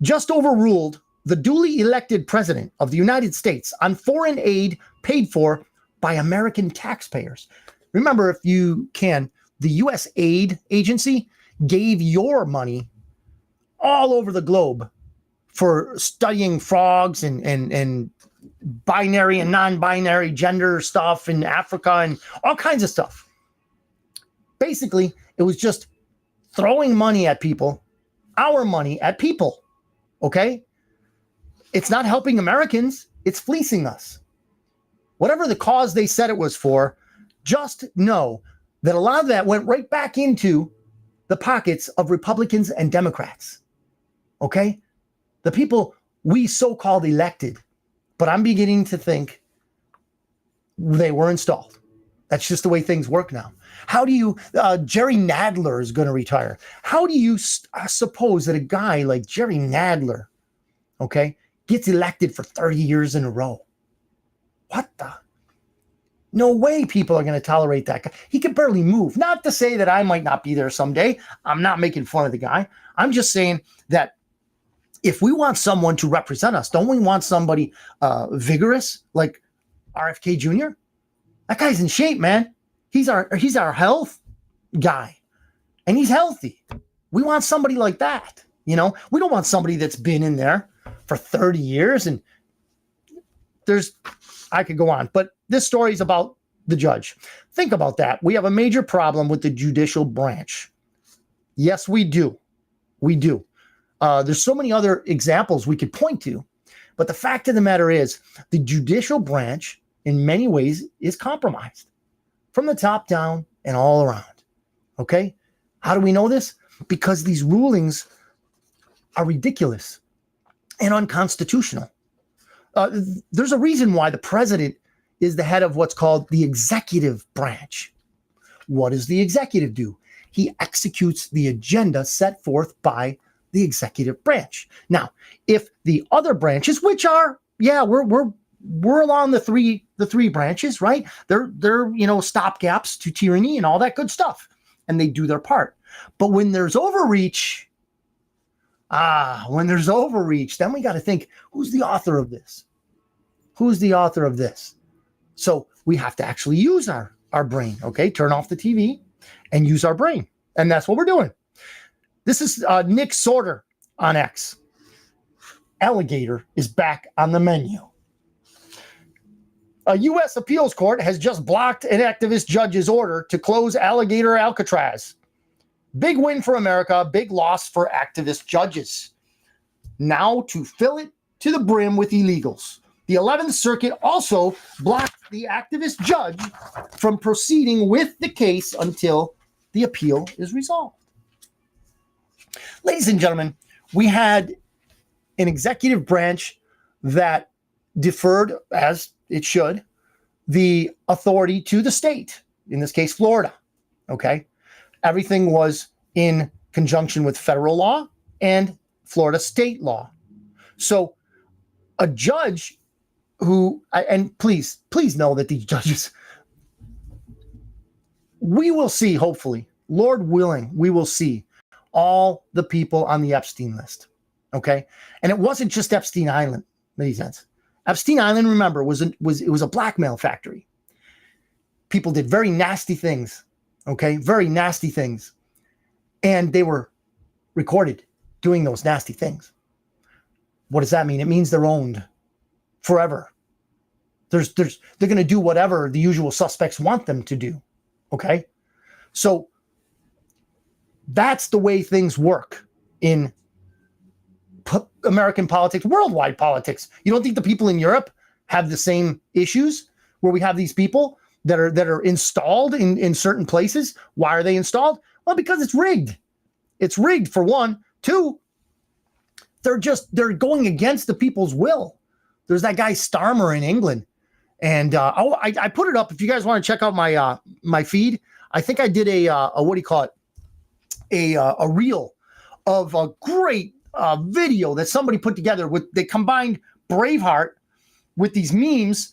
just overruled the duly elected president of the United States on foreign aid paid for by American taxpayers. Remember, if you can, the U.S. aid agency gave your money all over the globe for studying frogs and binary and non-binary gender stuff in Africa and all kinds of stuff. Basically, it was just throwing money at people, our money at people, okay? It's not helping Americans, it's fleecing us. Whatever the cause they said it was for, just know that a lot of that went right back into the pockets of Republicans and Democrats, okay? The people we so-called elected, but I'm beginning to think they were installed. That's just the way things work now. How do you, Jerry Nadler is going to retire. How do you suppose that a guy like Jerry Nadler, okay, gets elected for 30 years in a row? What the? No way people are going to tolerate that guy. He can barely move. Not to say that I might not be there someday. I'm not making fun of the guy. I'm just saying that if we want someone to represent us, don't we want somebody vigorous like RFK Jr.? That guy's in shape, man. He's our health guy, and he's healthy. We want somebody like that. You know, we don't want somebody that's been in there for 30 years. And I could go on, but this story is about the judge. Think about that. We have a major problem with the judicial branch. Yes, we do. We do. There's so many other examples we could point to, but the fact of the matter is the judicial branch in many ways is compromised from the top down and all around. Okay. How do we know this? Because these rulings are ridiculous and unconstitutional. There's a reason why the president is the head of what's called the executive branch. What does the executive do? He executes the agenda set forth by the executive branch. Now, if the other branches, which are, we're along the three branches, right? They're stopgaps to tyranny and all that good stuff, and they do their part. But when there's overreach, then we got to think, who's the author of this? Who's the author of this? So we have to actually use our brain, okay? Turn off the TV and use our brain. And that's what we're doing. This is Nick Sorter on X. Alligator is back on the menu. A U.S. appeals court has just blocked an activist judge's order to close Alligator Alcatraz. Big win for America, big loss for activist judges. Now to fill it to the brim with illegals. The 11th Circuit also blocked the activist judge from proceeding with the case until the appeal is resolved. Ladies and gentlemen, we had an executive branch that deferred, as it should, the authority to the state, in this case, Florida. Okay. Everything was in conjunction with federal law and Florida state law. So a judge and please know that these judges, we will see, hopefully, Lord willing, we will see all the people on the Epstein list. Okay. And it wasn't just Epstein Island, ladies and gents. Epstein Island, remember, was a blackmail factory. People did very nasty things. Okay. Very nasty things. And they were recorded doing those nasty things. What does that mean? It means they're owned forever. They're going to do whatever the usual suspects want them to do. Okay. So that's the way things work in American politics, worldwide politics. You don't think the people in Europe have the same issues where we have these people that are installed in certain places? Why are they installed? Well, because it's rigged. It's rigged, for one. Two, they're going against the people's will. There's that guy Starmer in England. And I put it up. If you guys want to check out my feed, I think I did a what do you call it? A reel of a great video that somebody put together. They combined Braveheart with these memes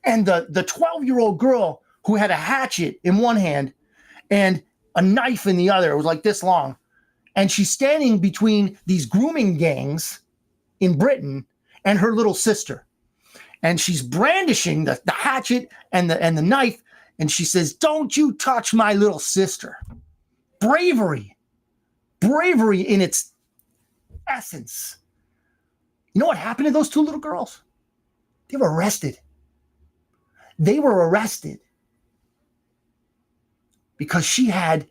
and the 12-year-old girl who had a hatchet in one hand and a knife in the other. It was like this long. And she's standing between these grooming gangs in Britain and her little sister. And she's brandishing the hatchet and the knife. And she says, "Don't you touch my little sister." Bravery in its essence. You know what happened to those two little girls? They were arrested. Because she had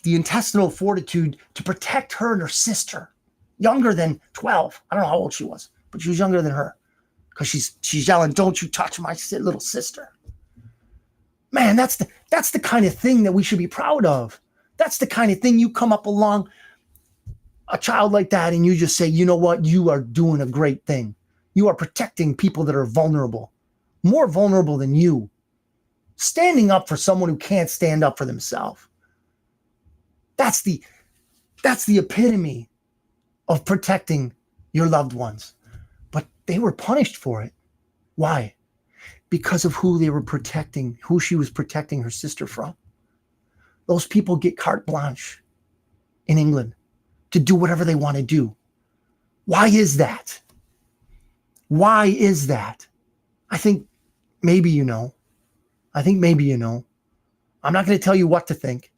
the intestinal fortitude to protect her and her sister, younger than 12. I don't know how old she was, but she was younger than her. Because she's yelling, "Don't you touch my little sister." Man, that's the kind of thing that we should be proud of. That's the kind of thing you come up along a child like that and you just say, "You know what? You are doing a great thing. You are protecting people that are vulnerable, more vulnerable than you. Standing up for someone who can't stand up for themselves." That's the epitome of protecting your loved ones. But they were punished for it. Why? Because of who they were protecting, who she was protecting her sister from. Those people get carte blanche in England to do whatever they want to do. Why is that? Why is that? I think maybe you know. I'm not going to tell you what to think,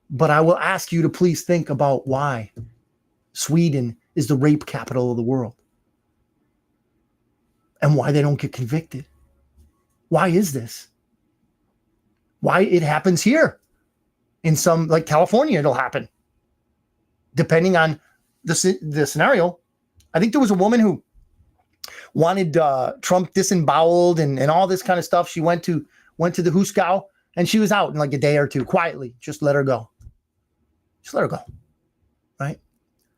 but I will ask you to please think about why Sweden is the rape capital of the world and why they don't get convicted. Why is this? Why it happens here? In some, like California, it'll happen. Depending on the scenario. I think there was a woman who wanted Trump disemboweled and all this kind of stuff. She went to the Huskow and she was out in like a day or two, quietly. Just let her go. Right?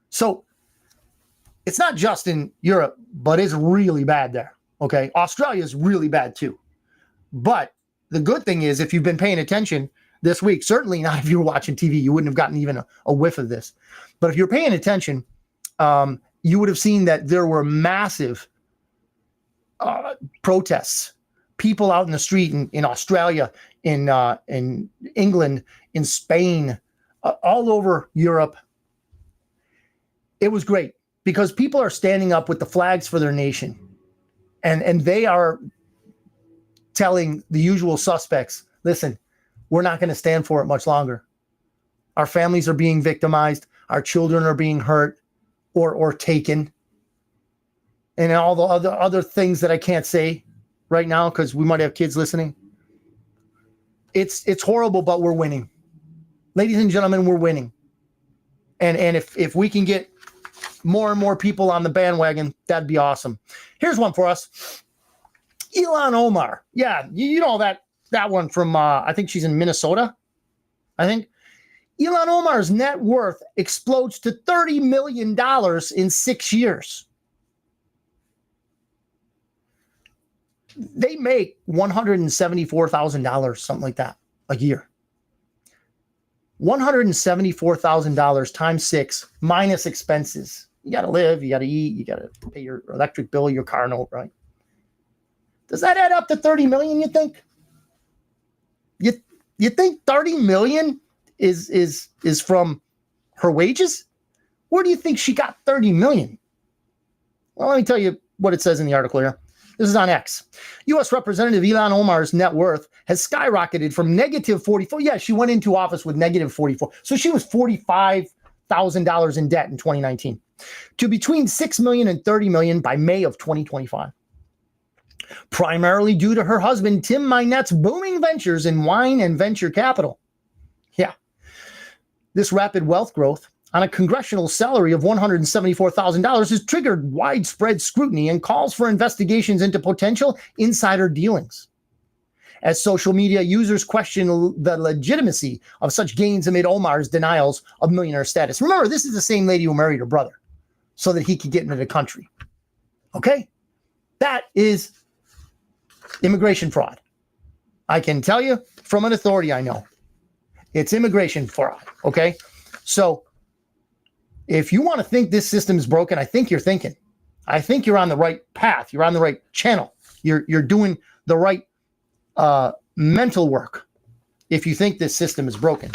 So it's not just in Europe, but it's really bad there. Okay. Australia is really bad too. But the good thing is, if you've been paying attention this week, certainly not if you were watching TV, you wouldn't have gotten even a whiff of this. But if you're paying attention, you would have seen that there were massive protests, people out in the street in Australia, in England, in Spain, all over Europe. It was great because people are standing up with the flags for their nation, and they are telling the usual suspects, "Listen, we're not going to stand for it much longer. Our families are being victimized. Our children are being hurt or taken." And all the other things that I can't say right now because we might have kids listening. It's horrible, but we're winning. Ladies and gentlemen, we're winning. And if we can get more and more people on the bandwagon, that'd be awesome. Here's one for us. Ilhan Omar. Yeah, you know that one from, I think she's in Minnesota, I think. Ilhan Omar's net worth explodes to $30 million in 6 years. They make $174,000, something like that, a year. $174,000 times 6 minus expenses. You got to live, you got to eat, you got to pay your electric bill, your car note, right? Does that add up to 30 million, you think? You think 30 million is from her wages? Where do you think she got 30 million? Well, let me tell you what it says in the article here. This is on X. U.S. Representative Ilhan Omar's net worth has skyrocketed from negative 44. Yeah, she went into office with negative 44. So she was $45,000 in debt in 2019 to between 6 million and 30 million by May of 2025. Primarily due to her husband, Tim Mynette's booming ventures in wine and venture capital. Yeah. This rapid wealth growth on a congressional salary of $174,000 has triggered widespread scrutiny and calls for investigations into potential insider dealings. As social media users question the legitimacy of such gains amid Omar's denials of millionaire status. Remember, this is the same lady who married her brother so that he could get into the country. Okay? That is immigration fraud. I can tell you from an authority I know. It's immigration fraud. Okay? So, if you want to think this system is broken, I think you're thinking. I think you're on the right path. You're on the right channel. You're doing the right mental work. if you think this system is broken.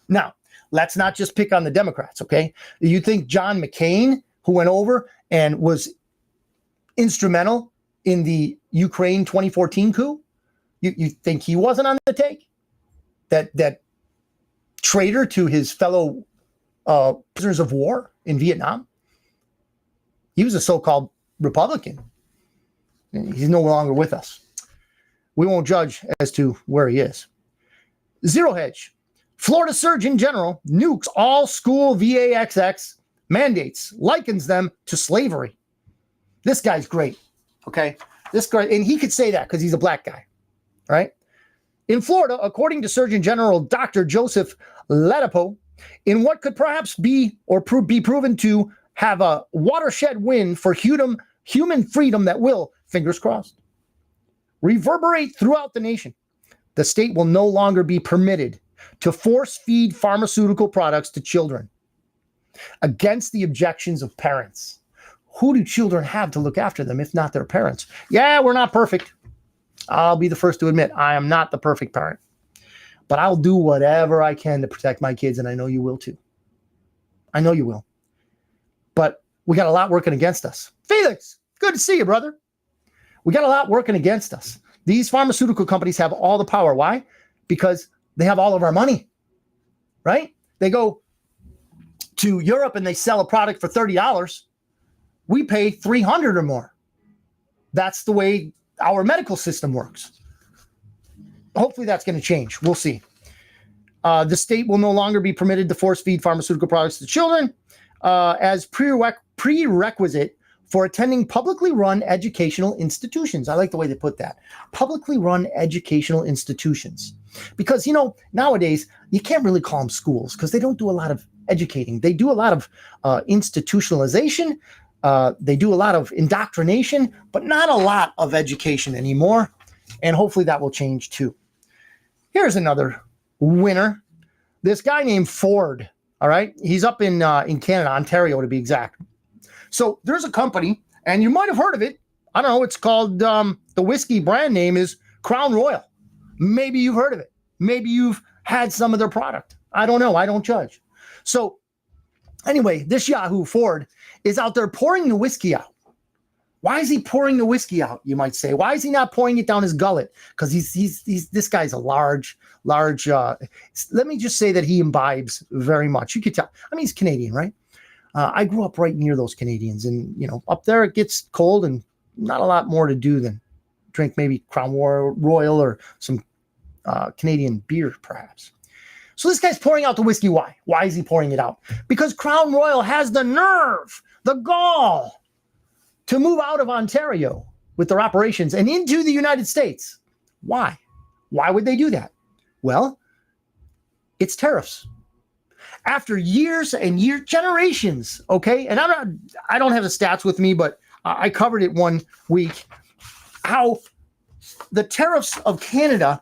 Now, let's not just pick on the Democrats, okay? You think John McCain, who went over and was instrumental in the Ukraine 2014 coup, you think he wasn't on the take? That traitor to his fellow prisoners of war in Vietnam? He was a so-called Republican. He's no longer with us. We won't judge as to where he is. Zero Hedge. Florida Surgeon General nukes all school VAXX mandates, likens them to slavery. This guy's great, okay? This guy, and he could say that because he's a black guy, right? In Florida, according to Surgeon General Dr. Joseph Ladapo, in what could perhaps be be proven to have a watershed win for human freedom that will, fingers crossed, reverberate throughout the nation, the state will no longer be permitted to force feed pharmaceutical products to children against the objections of parents. Who do children have to look after them if not their parents? Yeah, we're not perfect. I'll be the first to admit I am not the perfect parent, but I'll do whatever I can to protect my kids, and I know you will too. I know you will. But we got a lot working against us. Felix, good to see you, brother. We got a lot working against us. These pharmaceutical companies have all the power. Why? Because they have all of our money, right? They go to Europe and they sell a product for $30. We pay $300 or more. That's the way our medical system works. Hopefully that's going to change. We'll see. The state will no longer be permitted to force feed pharmaceutical products to children as prerequisite for attending publicly run educational institutions. I like the way they put that. Publicly run educational institutions. Because, nowadays, you can't really call them schools because they don't do a lot of educating. They do a lot of institutionalization. They do a lot of indoctrination, but not a lot of education anymore. And hopefully that will change too. Here's another winner. This guy named Ford. All right. He's up in Canada, Ontario to be exact. So there's a company, and you might have heard of it. I don't know. It's called, the whiskey brand name is Crown Royal. Maybe you've heard of it. Maybe you've had some of their product. I don't know. I don't judge. So anyway, this Yahoo Ford is out there pouring the whiskey out. Why is he pouring the whiskey out, you might say? Why is he not pouring it down his gullet? Because he's this guy's a large, let me just say that he imbibes very much. You could tell. I mean, he's Canadian, right? I grew up right near those Canadians, and up there it gets cold and not a lot more to do than drink maybe Crown Royal or some Canadian beer, perhaps. So this guy's pouring out the whiskey. Why? Why is he pouring it out? Because Crown Royal has the nerve, the gall, to move out of Ontario with their operations and into the United States. Why? Why would they do that? Well, it's tariffs. After years and generations, okay? And I don't have the stats with me, but I covered it one week, how the tariffs of Canada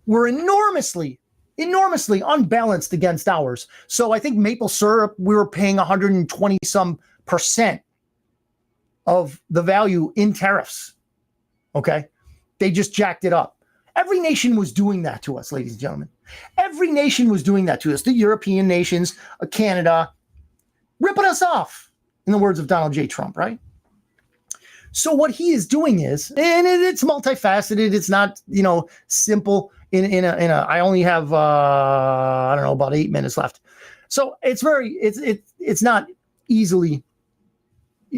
were enormously unbalanced against ours. So I think maple syrup, we were paying 120 some percent of the value in tariffs. Okay. They just jacked it up. Every nation was doing that to us, ladies and gentlemen. Every nation was doing that to us. The European nations, Canada, ripping us off, in the words of Donald J. Trump, right? So what he is doing is, and it's multifaceted. It's not, simple. I only have, about 8 minutes left. So it's not easily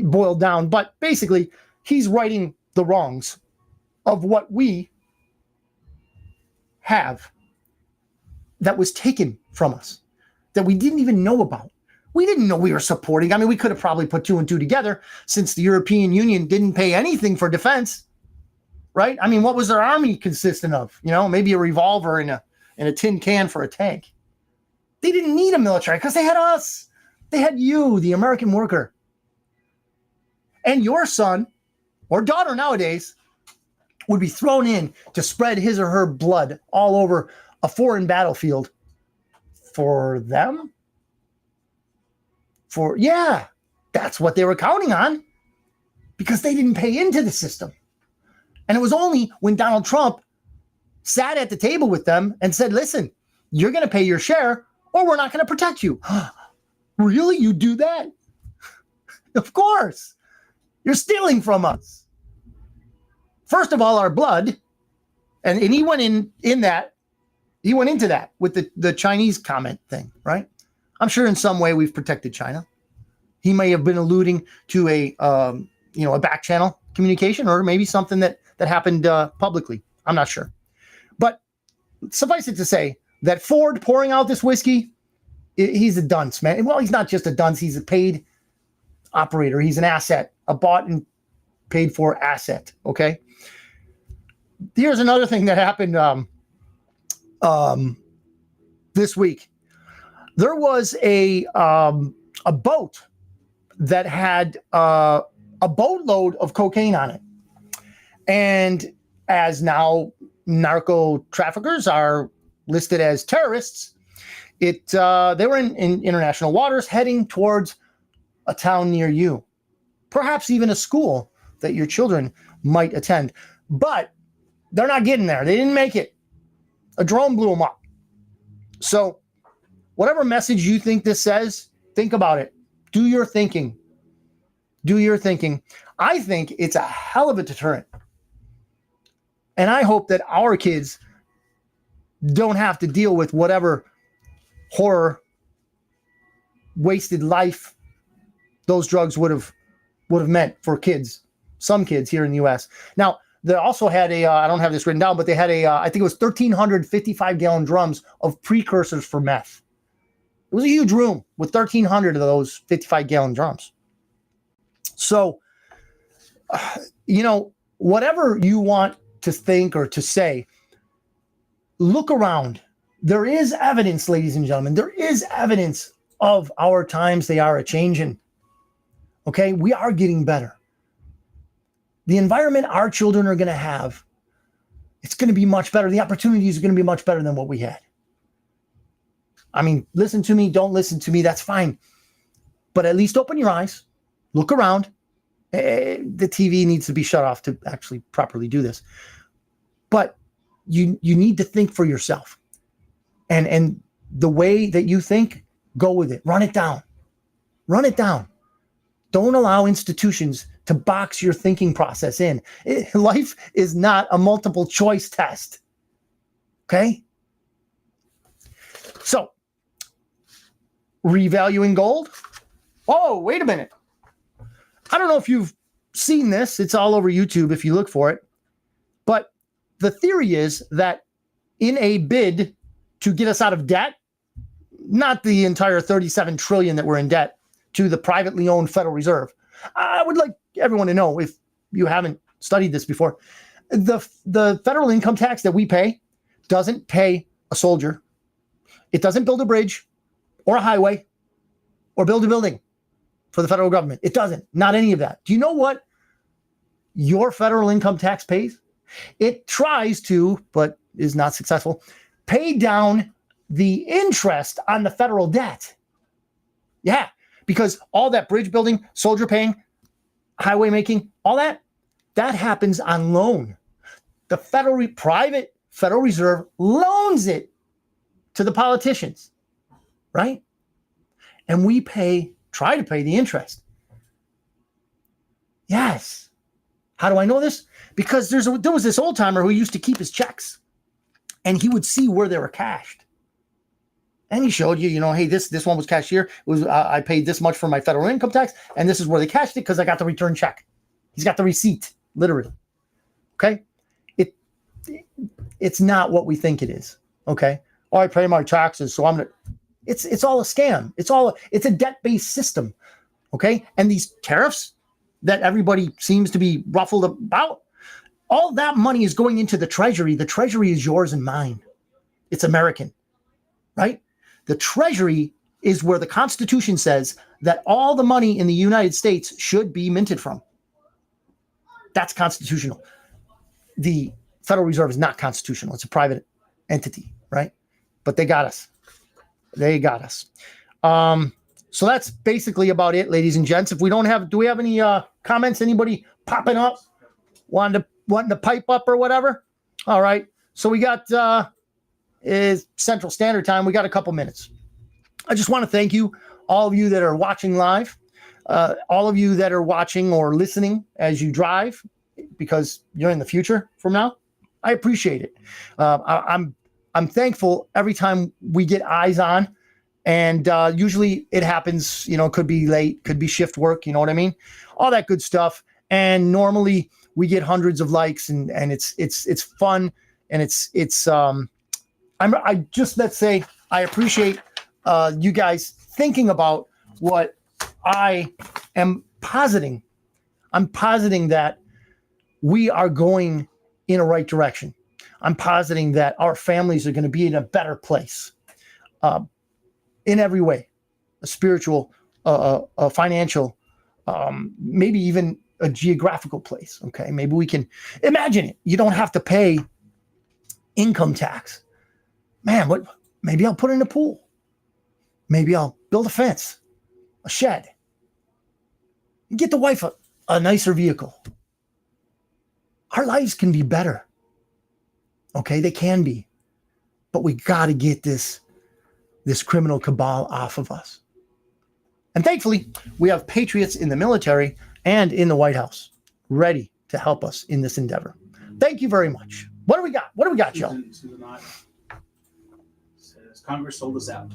boiled down, but basically he's righting the wrongs of what we have that was taken from us, that we didn't even know about. We didn't know we were supporting. I mean, we could have probably put 2 and 2 together since the European Union didn't pay anything for defense, right? I mean, what was their army consistent of? Maybe a revolver and a tin can for a tank. They didn't need a military because they had us. They had you, the American worker. And your son or daughter nowadays would be thrown in to spread his or her blood all over a foreign battlefield for them. That's what they were counting on because they didn't pay into the system. And it was only when Donald Trump sat at the table with them and said, listen, you're going to pay your share or we're not going to protect you. Really? You do that? Of course. You're stealing from us. First of all, our blood. And he went in that. He went into that with the Chinese comment thing, right? I'm sure in some way we've protected China. He may have been alluding to a back channel communication or maybe something that happened publicly. I'm not sure. But suffice it to say that Ford pouring out this whiskey, he's a dunce, man. Well, he's not just a dunce. He's a paid operator. He's an asset, a bought and paid for asset. Okay. Here's another thing that happened this week. There was a boat that had a boatload of cocaine on it. And as now narco traffickers are listed as terrorists, they were in international waters heading towards a town near you, perhaps even a school that your children might attend. But they're not getting there. They didn't make it. A drone blew them up. So whatever message you think this says, think about it. Do your thinking. Do your thinking. I think it's a hell of a deterrent. And I hope that our kids don't have to deal with whatever horror, wasted life those drugs would have meant for kids, some kids here in the U.S. Now, they also had I don't have this written down, but they had I think it was 1,355-gallon drums of precursors for meth. It was a huge room with 1,300 of those 55-gallon drums. So, whatever you want to think or to say, look around. There is evidence, ladies and gentlemen. There is evidence of our times. They are a-changing. Okay? We are getting better. The environment our children are going to have, it's going to be much better. The opportunities are going to be much better than what we had. I mean, listen to me, don't listen to me, that's fine. But at least open your eyes, look around. The TV needs to be shut off to actually properly do this. But you need to think for yourself. And the way that you think, go with it. Run it down. Run it down. Don't allow institutions to box your thinking process in. Life is not a multiple choice test. Okay? So, revaluing gold. Oh, wait a minute. I don't know if you've seen this. It's all over YouTube if you look for it. But the theory is that in a bid to get us out of debt, not the entire 37 trillion that we're in debt to the privately owned Federal Reserve. I would like everyone to know, if you haven't studied this before, the federal income tax that we pay doesn't pay a soldier. It doesn't build a bridge or a highway or build a building for the federal government. It doesn't. Not any of that. Do you know what your federal income tax pays? It tries to, but is not successful, pay down the interest on the federal debt. Yeah, because all that bridge building, soldier paying, highway making, all that happens on loan. The private Federal Reserve loans it to the politicians, right? And we try to pay the interest. Yes. How do I know this? Because there was this old timer who used to keep his checks, and he would see where they were cashed. And he showed you, hey, this one was cashed here. It was I paid this much for my federal income tax, and this is where they cashed it because I got the return check. He's got the receipt, literally. Okay? It's not what we think it is. Okay? Oh, I pay my taxes, so I'm gonna. It's all a scam. It's a debt-based system. Okay? And these tariffs that everybody seems to be ruffled about, all that money is going into the Treasury. The Treasury is yours and mine. It's American, right? The Treasury is where the Constitution says that all the money in the United States should be minted from. That's constitutional. The Federal Reserve is not constitutional. It's a private entity, right? But they got us. They got us. So that's basically about it, ladies and gents. Do we have any comments? Anybody popping up, wanting to pipe up or whatever? All right. So we got is Central Standard Time. We got a couple minutes. I just want to thank you, all of you that are watching live, all of you that are watching or listening as you drive, because you're in the future from now. I appreciate it. I'm thankful every time we get eyes on, and usually it happens. You know, it could be late, could be shift work. You know what I mean? All that good stuff. And normally we get hundreds of likes, and it's fun, and I just, let's say, I appreciate you guys thinking about what I am positing. I'm positing that we are going in a right direction. I'm positing that our families are going to be in a better place in every way, a spiritual, a financial, maybe even a geographical place. Okay. Maybe we can imagine it. You don't have to pay income tax. Man, maybe I'll put in a pool. Maybe I'll build a fence, a shed, and get the wife a nicer vehicle. Our lives can be better. Okay, they can be. But we got to get this criminal cabal off of us. And thankfully, we have patriots in the military and in the White House ready to help us in this endeavor. Thank you very much. What do we got? What do we got, Joe? Says Congress sold us out.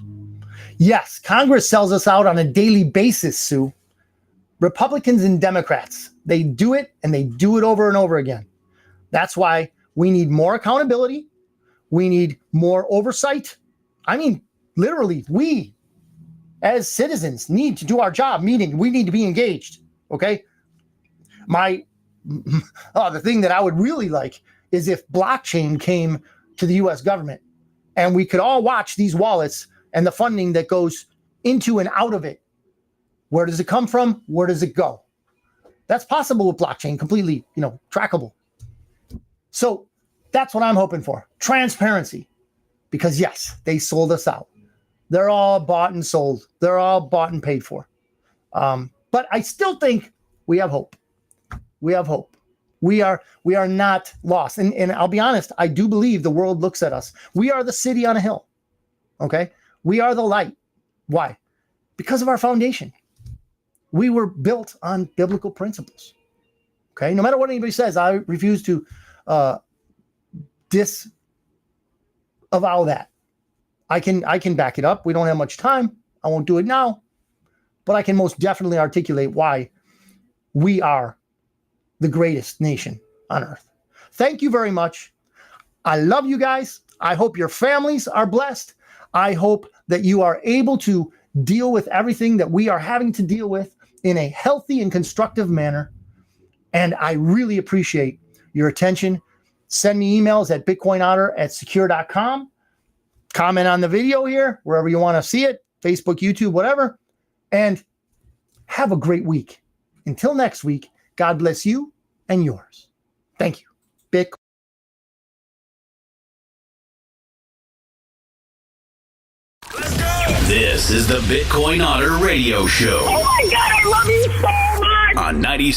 Yes, Congress sells us out on a daily basis, Sue. Republicans and Democrats, they do it, and they do it over and over again. That's why we need more accountability. We need more oversight. I mean, literally, we as citizens need to do our job, meaning we need to be engaged. Okay. The thing that I would really like is if blockchain came to the US government and we could all watch these wallets and the funding that goes into and out of it. Where does it come from? Where does it go? That's possible with blockchain, completely, trackable. So that's what I'm hoping for. Transparency. Because yes, they sold us out. They're all bought and sold. They're all bought and paid for. But I still think we have hope. We have hope. We are not lost. And I'll be honest, I do believe the world looks at us. We are the city on a hill. Okay? We are the light. Why? Because of our foundation. We were built on biblical principles. Okay? No matter what anybody says, I refuse to disavow that. I can back it up. We don't have much time. I won't do it now. But I can most definitely articulate why we are the greatest nation on earth. Thank you very much. I love you guys. I hope your families are blessed. I hope that you are able to deal with everything that we are having to deal with in a healthy and constructive manner. And I really appreciate your attention. Send me emails at bitcoinotter@secure.com. Comment on the video here, wherever you want to see it, Facebook, YouTube, whatever. And have a great week. Until next week, God bless you and yours. Thank you. Bitcoin. This is the Bitcoin Otter Radio Show Oh my God, I love you so much. on 96.